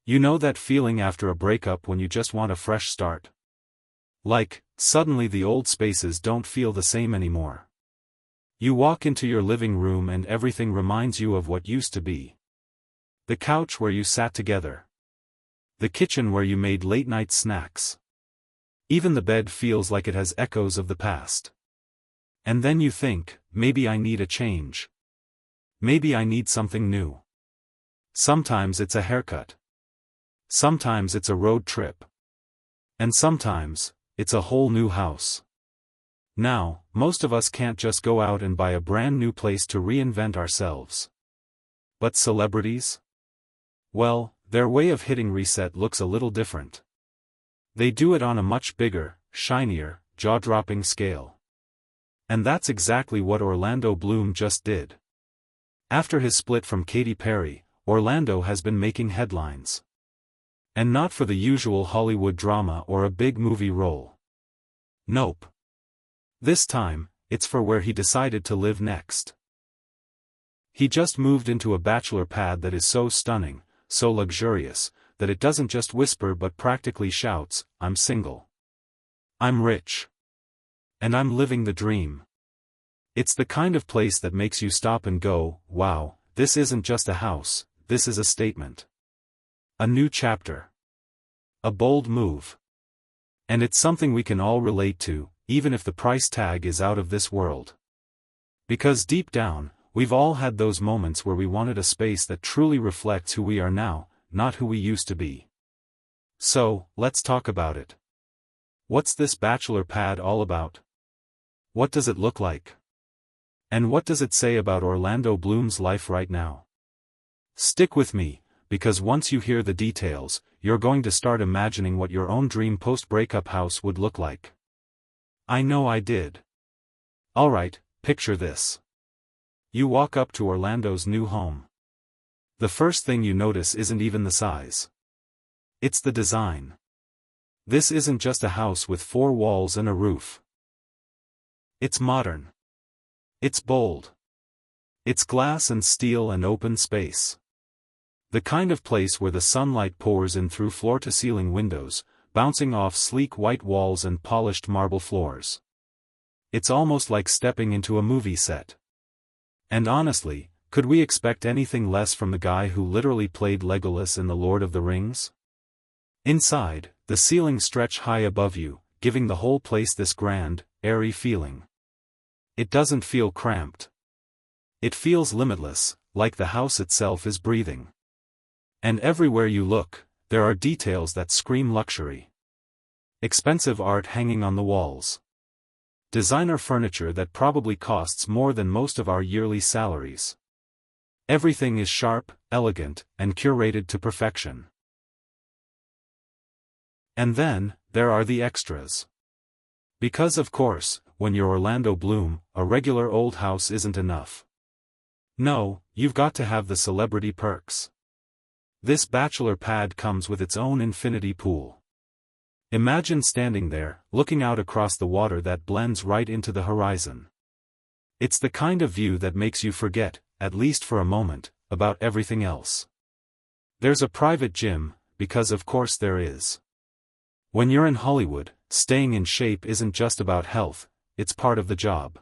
You know that feeling after a breakup when you just want a fresh start? Like, suddenly the old spaces don't feel the same anymore. You walk into your living room and everything reminds you of what used to be. The couch where you sat together. The kitchen where you made late-night snacks. Even the bed feels like it has echoes of the past. And then you think, maybe I need a change. Maybe I need something new. Sometimes it's a haircut. Sometimes it's a road trip. And sometimes, it's a whole new house. Now, most of us can't just go out and buy a brand new place to reinvent ourselves. But celebrities? Well, their way of hitting reset looks a little different. They do it on a much bigger, shinier, jaw-dropping scale. And that's exactly what Orlando Bloom just did. After his split from Katy Perry, Orlando has been making headlines. And not for the usual Hollywood drama or a big movie role. Nope. This time, it's for where he decided to live next. He just moved into a bachelor pad that is so stunning, so luxurious, that it doesn't just whisper but practically shouts, "I'm single. I'm rich. And I'm living the dream." It's the kind of place that makes you stop and go, wow, this isn't just a house, this is a statement. A new chapter. A bold move. And it's something we can all relate to, even if the price tag is out of this world. Because deep down, we've all had those moments where we wanted a space that truly reflects who we are now, not who we used to be. So, let's talk about it. What's this bachelor pad all about? What does it look like? And what does it say about Orlando Bloom's life right now? Stick with me, because once you hear the details, you're going to start imagining what your own dream post-breakup house would look like. I know I did. Alright, picture this. You walk up to Orlando's new home. The first thing you notice isn't even the size. It's the design. This isn't just a house with 4 walls and a roof. It's modern. It's bold. It's glass and steel and open space. The kind of place where the sunlight pours in through floor-to-ceiling windows, bouncing off sleek white walls and polished marble floors. It's almost like stepping into a movie set. And honestly, could we expect anything less from the guy who literally played Legolas in The Lord of the Rings? Inside, the ceilings stretch high above you, giving the whole place this grand, airy feeling. It doesn't feel cramped. It feels limitless, like the house itself is breathing. And everywhere you look, there are details that scream luxury. Expensive art hanging on the walls. Designer furniture that probably costs more than most of our yearly salaries. Everything is sharp, elegant, and curated to perfection. And then, there are the extras. Because of course, when you're Orlando Bloom, a regular old house isn't enough. No, you've got to have the celebrity perks. This bachelor pad comes with its own infinity pool. Imagine standing there, looking out across the water that blends right into the horizon. It's the kind of view that makes you forget, at least for a moment, about everything else. There's a private gym, because of course there is. When you're in Hollywood, staying in shape isn't just about health, it's part of the job.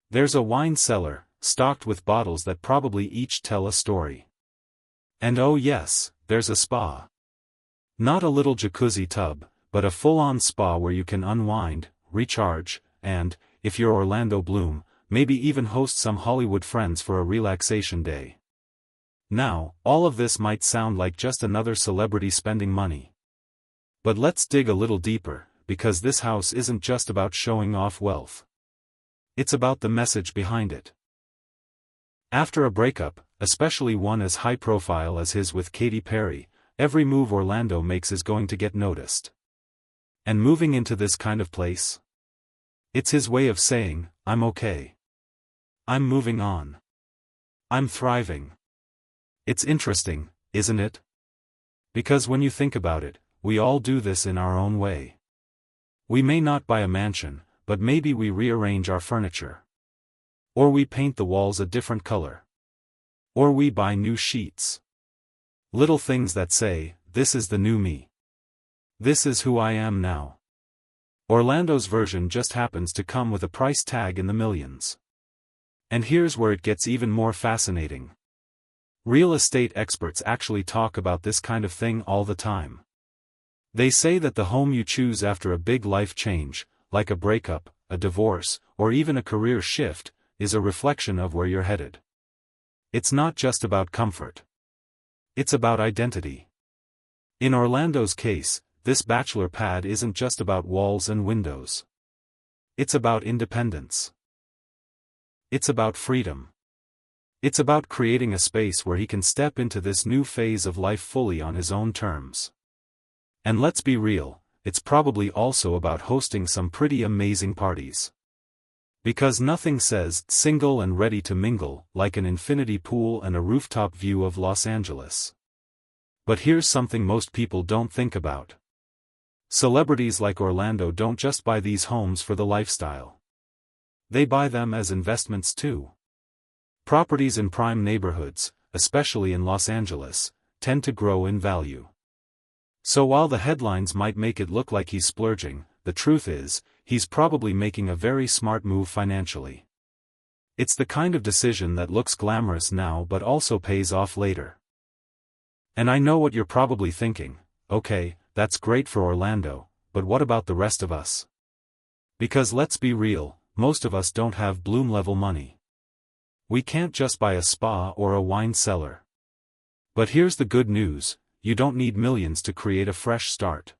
There's a wine cellar, stocked with bottles that probably each tell a story. And oh yes, there's a spa. Not a little jacuzzi tub, but a full-on spa where you can unwind, recharge, and, if you're Orlando Bloom, maybe even host some Hollywood friends for a relaxation day. Now, all of this might sound like just another celebrity spending money. But let's dig a little deeper, because this house isn't just about showing off wealth. It's about the message behind it. After a breakup, especially one as high-profile as his with Katy Perry, every move Orlando makes is going to get noticed. And moving into this kind of place? It's his way of saying, I'm okay. I'm moving on. I'm thriving. It's interesting, isn't it? Because when you think about it, we all do this in our own way. We may not buy a mansion, but maybe we rearrange our furniture. Or we paint the walls a different color. Or we buy new sheets. Little things that say, this is the new me. This is who I am now. Orlando's version just happens to come with a price tag in the millions. And here's where it gets even more fascinating. Real estate experts actually talk about this kind of thing all the time. They say that the home you choose after a big life change, like a breakup, a divorce, or even a career shift, is a reflection of where you're headed. It's not just about comfort. It's about identity. In Orlando's case, this bachelor pad isn't just about walls and windows. It's about independence. It's about freedom. It's about creating a space where he can step into this new phase of life fully on his own terms. And let's be real, it's probably also about hosting some pretty amazing parties. Because nothing says single and ready to mingle like an infinity pool and a rooftop view of Los Angeles. But here's something most people don't think about. Celebrities like Orlando don't just buy these homes for the lifestyle. They buy them as investments too. Properties in prime neighborhoods, especially in Los Angeles, tend to grow in value. So while the headlines might make it look like he's splurging, the truth is, he's probably making a very smart move financially. It's the kind of decision that looks glamorous now but also pays off later. And I know what you're probably thinking, okay, that's great for Orlando, but what about the rest of us? Because let's be real, most of us don't have Bloom-level money. We can't just buy a spa or a wine cellar. But here's the good news, you don't need millions to create a fresh start.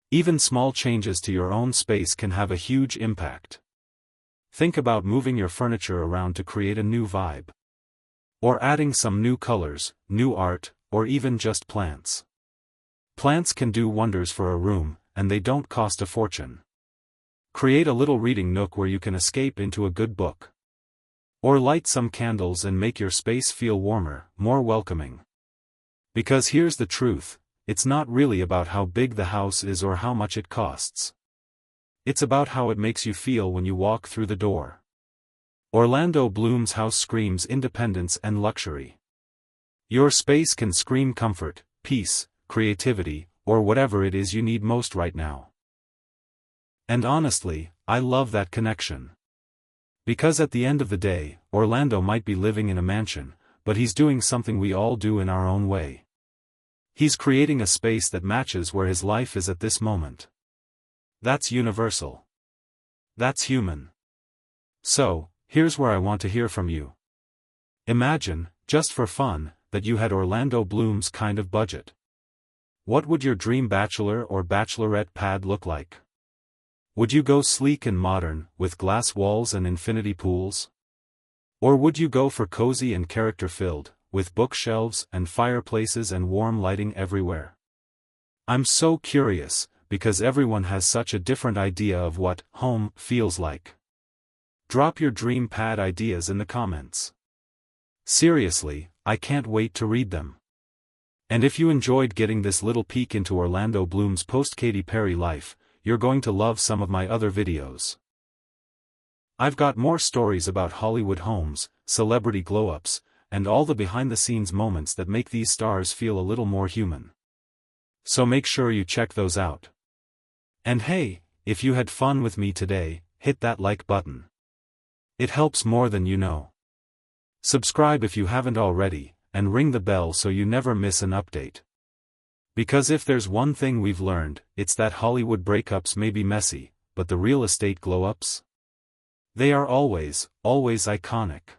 Even small changes to your own space can have a huge impact. Think about moving your furniture around to create a new vibe. Or adding some new colors, new art, or even just plants. Plants can do wonders for a room, and they don't cost a fortune. Create a little reading nook where you can escape into a good book. Or light some candles and make your space feel warmer, more welcoming. Because here's the truth, it's not really about how big the house is or how much it costs. It's about how it makes you feel when you walk through the door. Orlando Bloom's house screams independence and luxury. Your space can scream comfort, peace, creativity, or whatever it is you need most right now. And honestly, I love that connection. Because at the end of the day, Orlando might be living in a mansion, but he's doing something we all do in our own way. He's creating a space that matches where his life is at this moment. That's universal. That's human. So, here's where I want to hear from you. Imagine, just for fun, that you had Orlando Bloom's kind of budget. What would your dream bachelor or bachelorette pad look like? Would you go sleek and modern, with glass walls and infinity pools? Or would you go for cozy and character-filled, with bookshelves and fireplaces and warm lighting everywhere? I'm so curious, because everyone has such a different idea of what home feels like. Drop your dream pad ideas in the comments. Seriously, I can't wait to read them. And if you enjoyed getting this little peek into Orlando Bloom's post-Katy Perry life, you're going to love some of my other videos. I've got more stories about Hollywood homes, celebrity glow-ups, and all the behind-the-scenes moments that make these stars feel a little more human. So make sure you check those out. And hey, if you had fun with me today, hit that like button. It helps more than you know. Subscribe if you haven't already, and ring the bell so you never miss an update. Because if there's one thing we've learned, it's that Hollywood breakups may be messy, but the real estate glow-ups? They are always, always iconic.